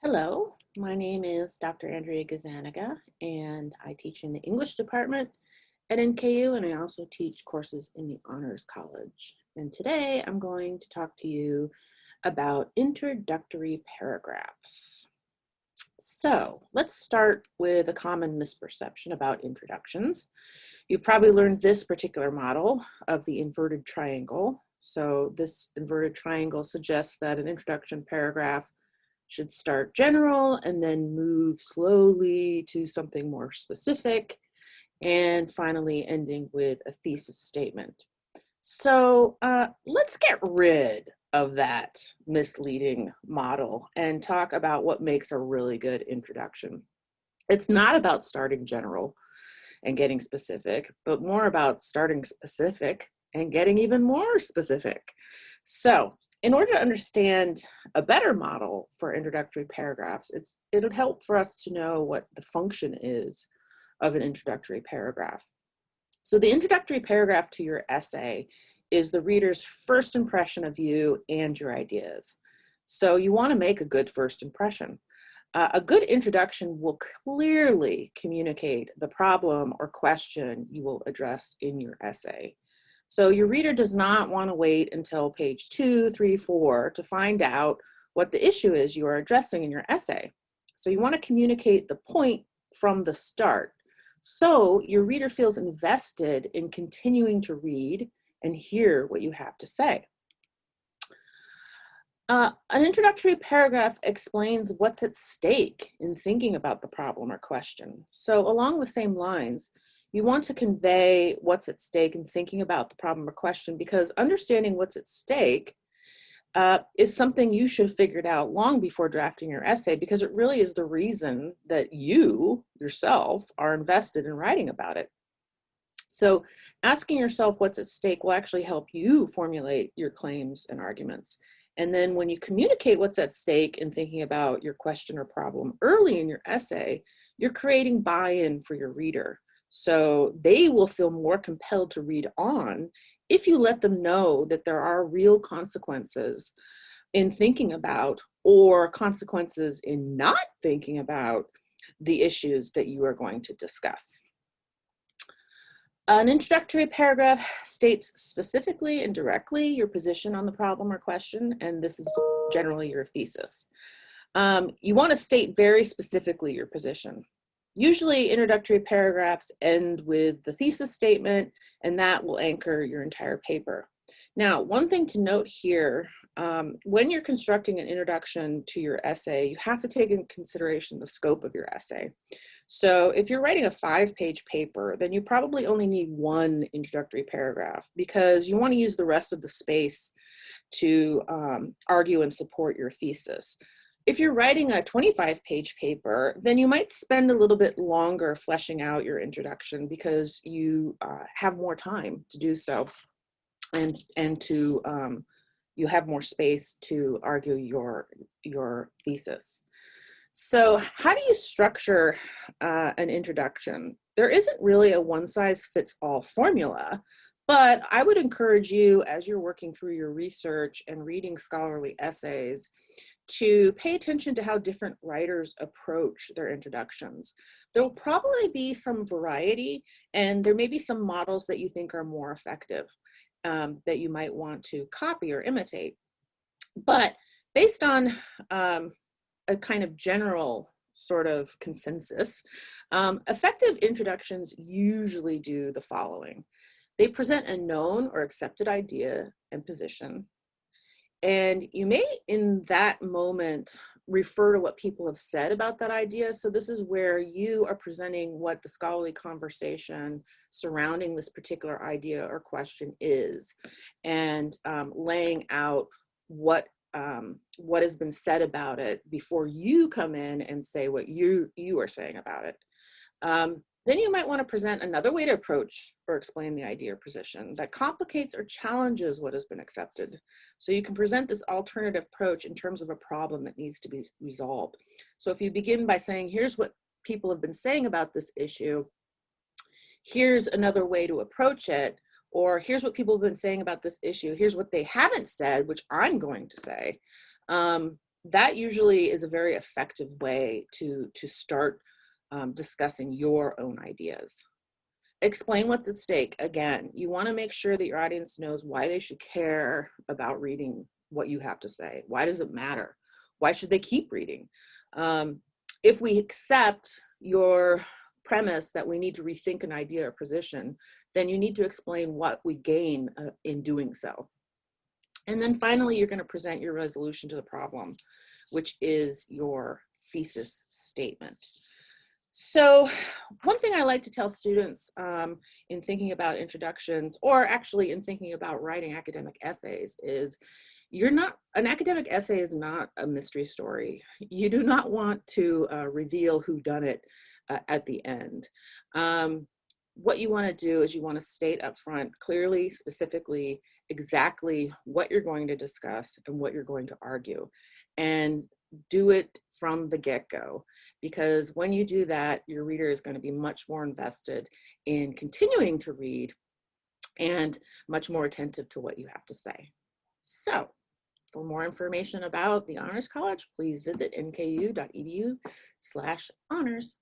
Hello, my name is Dr. Andrea Gazaniga, and I teach in the English department at NKU, and I also teach courses in the Honors College. And today I'm going to talk to you about introductory paragraphs. So let's start with a common misperception about introductions. You've probably learned this particular model of the inverted triangle. So this inverted triangle suggests that an introduction paragraph should start general and then move slowly to something more specific, and finally ending with a thesis statement. So let's get rid of that misleading model and talk about what makes a really good introduction. It's not about starting general and getting specific, but more about starting specific and getting even more specific. So in order to understand a better model for introductory paragraphs, it'll help for us to know what the function is of an introductory paragraph. So the introductory paragraph to your essay is the reader's first impression of you and your ideas. So you want to make a good first impression. A good introduction will clearly communicate the problem or question you will address in your essay. So your reader does not want to wait until page 2, 3, 4 to find out what the issue is you are addressing in your essay. So you want to communicate the point from the start, so your reader feels invested in continuing to read and hear what you have to say. An introductory paragraph explains what's at stake in thinking about the problem or question. So along the same lines, you want to convey what's at stake in thinking about the problem or question, because understanding what's at stake is something you should have figured out long before drafting your essay, because it really is the reason that you yourself are invested in writing about it. So asking yourself what's at stake will actually help you formulate your claims and arguments. And then when you communicate what's at stake in thinking about your question or problem early in your essay, you're creating buy-in for your reader. So they will feel more compelled to read on if you let them know that there are real consequences in thinking about, or consequences in not thinking about, the issues that you are going to discuss. An introductory paragraph states specifically and directly your position on the problem or question, and this is generally your thesis. You want to state very specifically your position. Usually introductory paragraphs end with the thesis statement, and that will anchor your entire paper. Now, one thing to note here, when you're constructing an introduction to your essay, you have to take into consideration the scope of your essay. So if you're writing a 5-page paper, then you probably only need one introductory paragraph, because you want to use the rest of the space to argue and support your thesis. If you're writing a 25-page paper, then you might spend a little bit longer fleshing out your introduction, because you have more time to do so, and to you have more space to argue your thesis. So how do you structure an introduction? There isn't really a one-size-fits-all formula, but I would encourage you, as you're working through your research and reading scholarly essays, to pay attention to how different writers approach their introductions. There will probably be some variety, and there may be some models that you think are more effective that you might want to copy or imitate. But based on a kind of general sort of consensus, effective introductions usually do the following. They present a known or accepted idea and position, and you may in that moment refer to what people have said about that idea. So this is where you are presenting what the scholarly conversation surrounding this particular idea or question is, and laying out what has been said about it before you come in and say what you are saying about it. Then you might want to present another way to approach or explain the idea or position that complicates or challenges what has been accepted. So you can present this alternative approach in terms of a problem that needs to be resolved. So if you begin by saying, here's what people have been saying about this issue, here's another way to approach it, or here's what people have been saying about this issue, here's what they haven't said, which I'm going to say. that usually is a very effective way to start discussing your own ideas. Explain what's at stake. Again, you want to make sure that your audience knows why they should care about reading what you have to say. Why does it matter? Why should they keep reading? If we accept your premise that we need to rethink an idea or position, then you need to explain what we gain in doing so. And then finally, you're going to present your resolution to the problem, which is your thesis statement. So one thing I like to tell students in thinking about introductions, or actually in thinking about writing academic essays, is an academic essay is not a mystery story. You do not want to reveal who done it at the end. What you want to do is you want to state up front clearly, specifically, exactly what you're going to discuss and what you're going to argue. And do it from the get-go, because when you do that, your reader is going to be much more invested in continuing to read and much more attentive to what you have to say. So for more information about the Honors College, please visit nku.edu/honors.